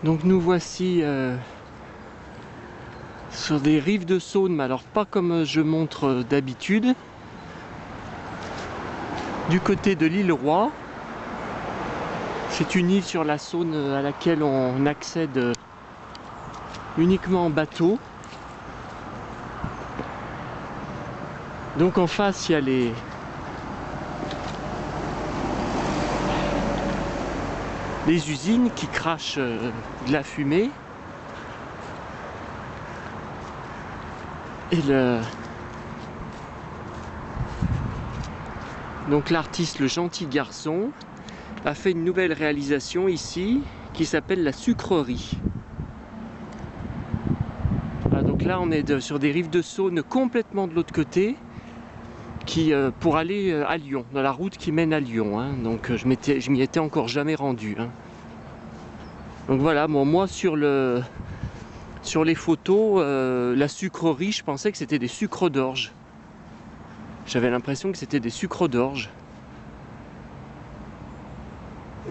Donc nous voici sur des rives de Saône, mais alors pas comme je montre d'habitude, du côté de l'île Roi. C'est une île sur la Saône à laquelle on accède uniquement en bateau. Donc en face il y a les usines qui crachent de la fumée. Et donc l'artiste Le Gentil Garçon a fait une nouvelle réalisation ici qui s'appelle la sucrerie. Ah, donc là on est sur des rives de Saône complètement de l'autre côté, pour aller à Lyon, dans la route qui mène à Lyon, hein. Donc je m'y étais encore jamais rendu, hein. Donc voilà, bon, moi sur les photos, la sucrerie, je pensais que c'était des sucres d'orge. J'avais l'impression que c'était des sucres d'orge.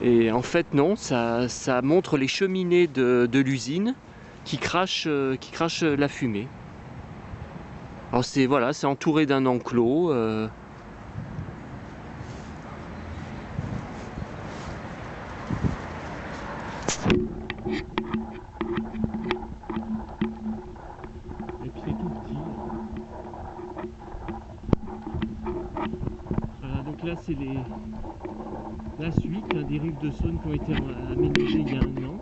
Et en fait non, ça montre les cheminées de l'usine qui crachent la fumée. Alors voilà, c'est entouré d'un enclos. Et puis c'est tout petit. Voilà, donc là c'est la suite, hein, des rives de Saône qui ont été aménagées il y a 1 an.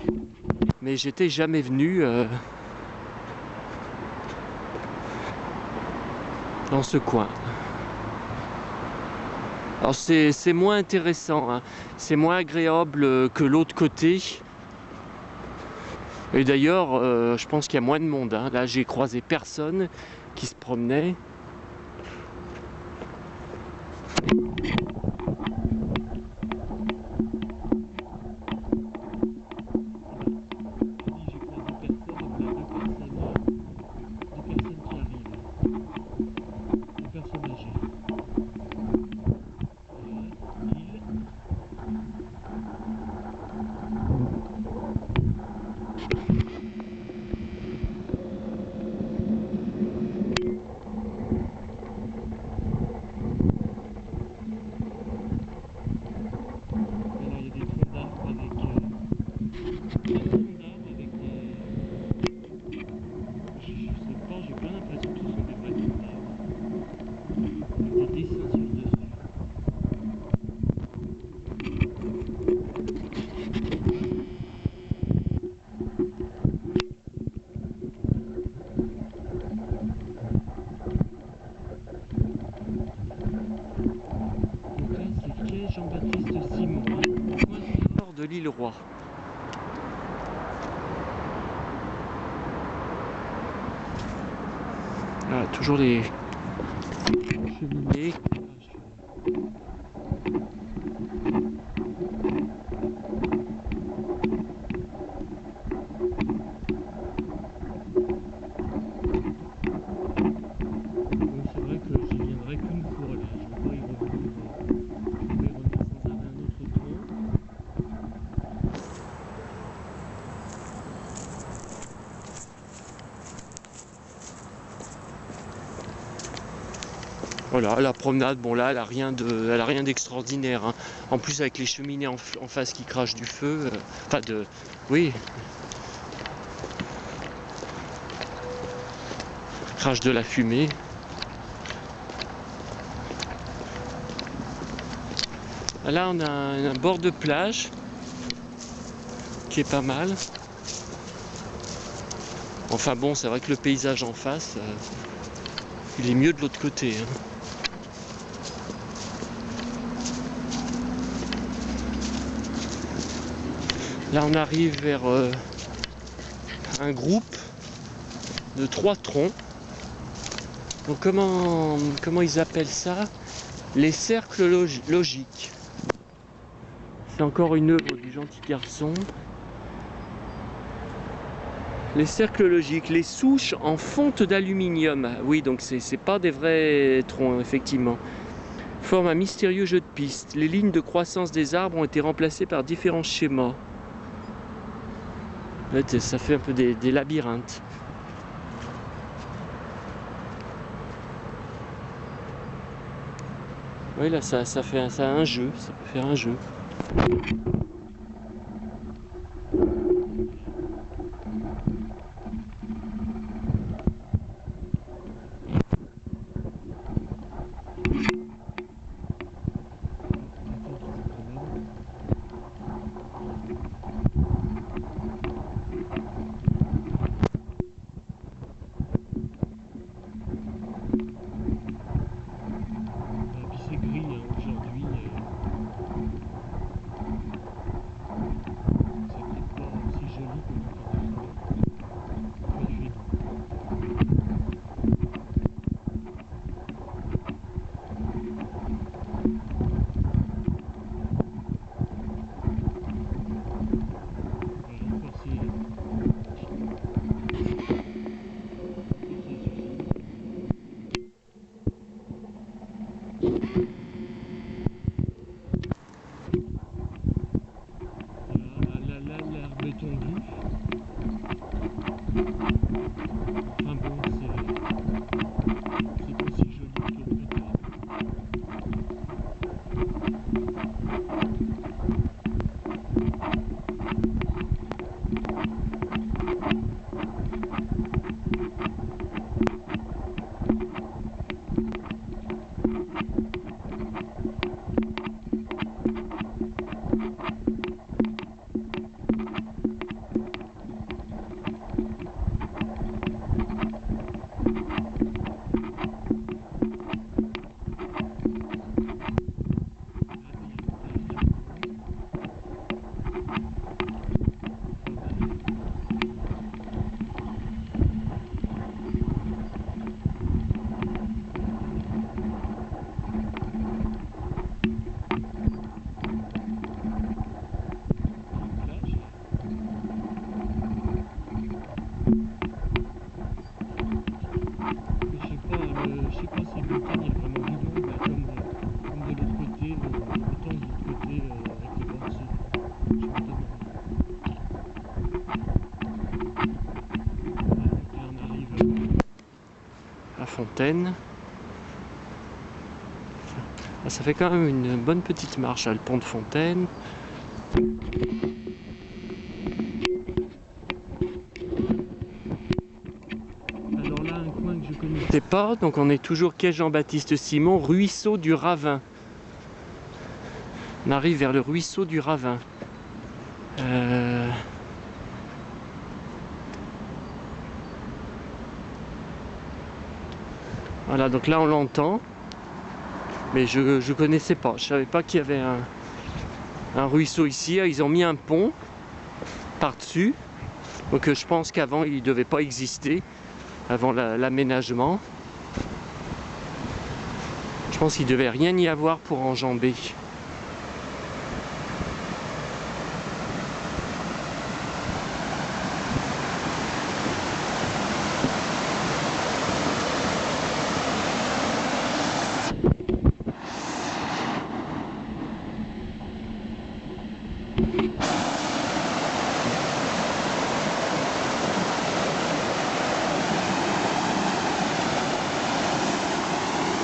Mais j'étais jamais venu dans ce coin. Alors c'est moins intéressant, hein. C'est moins agréable que l'autre côté. Et d'ailleurs, je pense qu'il y a moins de monde, hein. Là j'ai croisé personne qui se promenait. Jean-Baptiste Simon, nord de l'île Roi. Voilà, toujours les cheminées. C'est vrai que j'y viendrai qu'une fois là, je vais pas y revenir. Voilà, la promenade, bon là, elle a rien d'extraordinaire, hein. En plus avec les cheminées en face qui crachent du feu, oui, crachent de la fumée. Là, on a un bord de plage qui est pas mal. Enfin bon, c'est vrai que le paysage en face, il est mieux de l'autre côté, hein. Là on arrive vers un groupe de 3 troncs. Donc comment ils appellent ça? Les cercles logiques. C'est encore une œuvre du Gentil Garçon. Les cercles logiques, les souches en fonte d'aluminium. Oui, donc c'est pas des vrais troncs, effectivement. Forment un mystérieux jeu de pistes. Les lignes de croissance des arbres ont été remplacées par différents schémas. Là, ça fait un peu des labyrinthes. Oui, là, ça fait ça a un jeu, ça peut faire un jeu. C'est gris hein, aujourd'hui. C'est peut-être pas aussi joli que quand il fait doux. L'herbe est tondue. Enfin bon, c'est pas aussi joli que l'autre côté. Je sais pas si le montagne est vraiment du monde, bah, comme de l'autre côté, autant de l'autre côté avec les bords sud. Je me demande. Voilà, donc là on arrive à Fontaine. Ça fait quand même une bonne petite marche à le pont de Fontaine. Alors là, un coin que je connaissais pas, donc on est toujours quai Jean-Baptiste Simon, ruisseau du Ravin. On arrive vers le ruisseau du Ravin. Voilà, donc là on l'entend, mais je connaissais pas. Je savais pas qu'il y avait un ruisseau ici. Ils ont mis un pont par-dessus, donc je pense qu'avant il ne devait pas exister, avant l'aménagement. Je pense qu'il ne devait rien y avoir pour enjamber.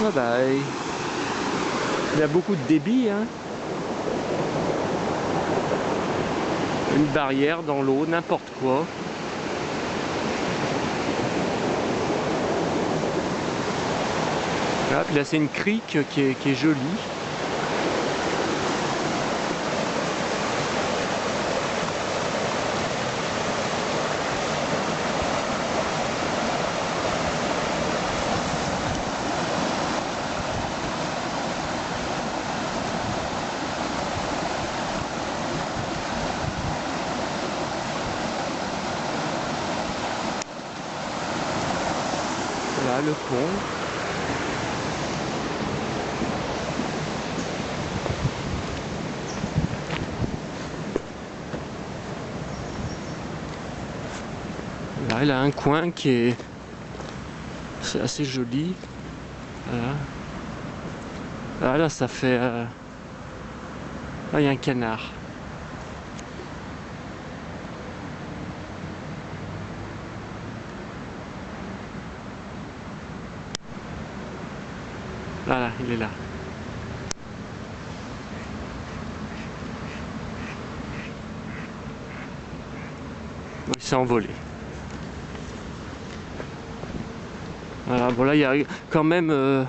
Ah bah, il y a beaucoup de débit, hein. Une barrière dans l'eau, n'importe quoi. Ah, puis là c'est une crique qui est jolie. Voilà le pont. Là, il a un coin qui est assez joli. Voilà. Ah, là, ça fait... Là, il y a un canard. Voilà, il est là. Bon, il s'est envolé. Voilà, bon là il y a quand même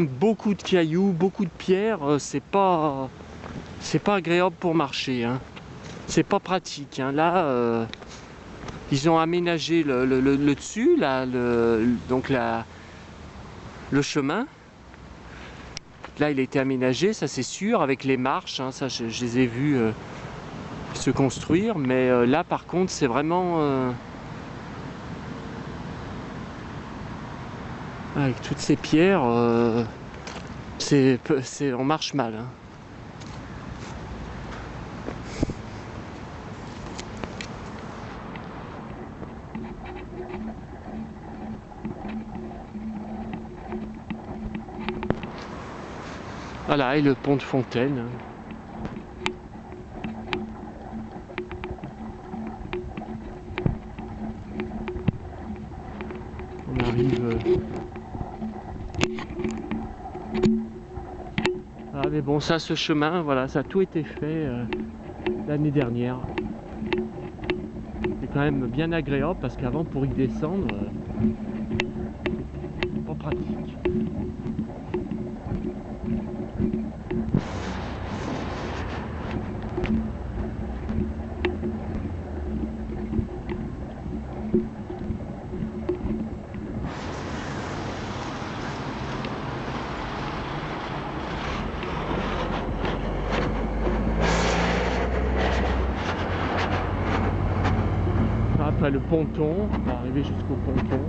beaucoup de cailloux, beaucoup de pierres. C'est pas agréable pour marcher, hein. C'est pas pratique, hein. Là, ils ont aménagé le dessus, là, donc le chemin. Là, il a été aménagé, ça c'est sûr, avec les marches, hein, ça je les ai vus se construire, mais là par contre c'est vraiment avec toutes ces pierres, on marche mal, hein. Voilà, et le pont de Fontaine. On arrive. Ah mais bon, ça, ce chemin, voilà, ça a tout été fait l'année dernière. C'est quand même bien agréable parce qu'avant, pour y descendre, c'est pas pratique. Après le ponton, on va arriver jusqu'au ponton.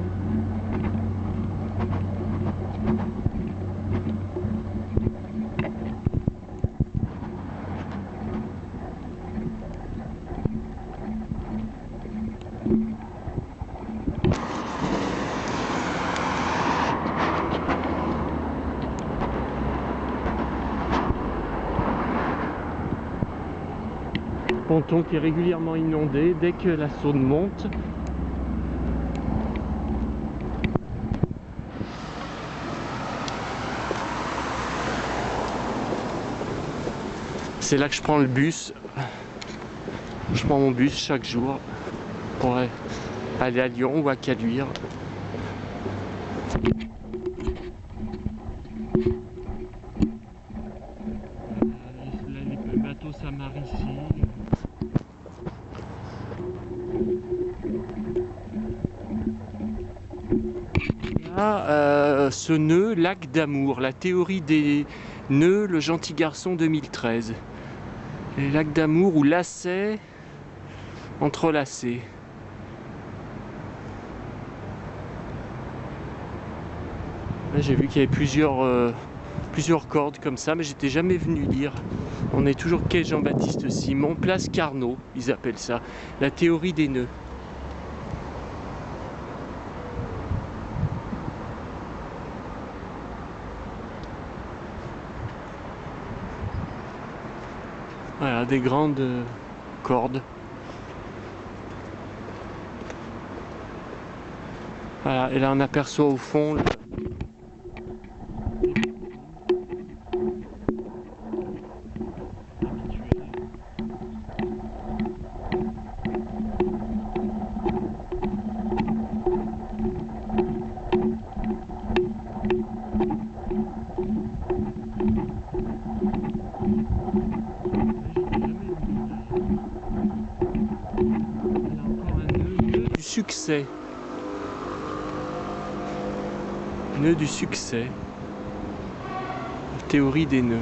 Ponton qui est régulièrement inondé dès que la Saône monte. C'est là que je prends le bus. Je prends mon bus chaque jour pour aller à Lyon ou à Caluire. Les bateaux s'amarrent ici. Là, ce nœud, lac d'Amour, la théorie des nœuds, le gentil garçon 2013. Les lacs d'Amour ou lacets entrelacés. J'ai vu qu'il y avait plusieurs cordes comme ça, mais j'étais jamais venu lire. On est toujours quai Jean-Baptiste Simon, place Carnot, ils appellent ça. La théorie des nœuds. Voilà, des grandes cordes. Voilà, et là on aperçoit au fond succès. Nœud du succès. Théorie des nœuds.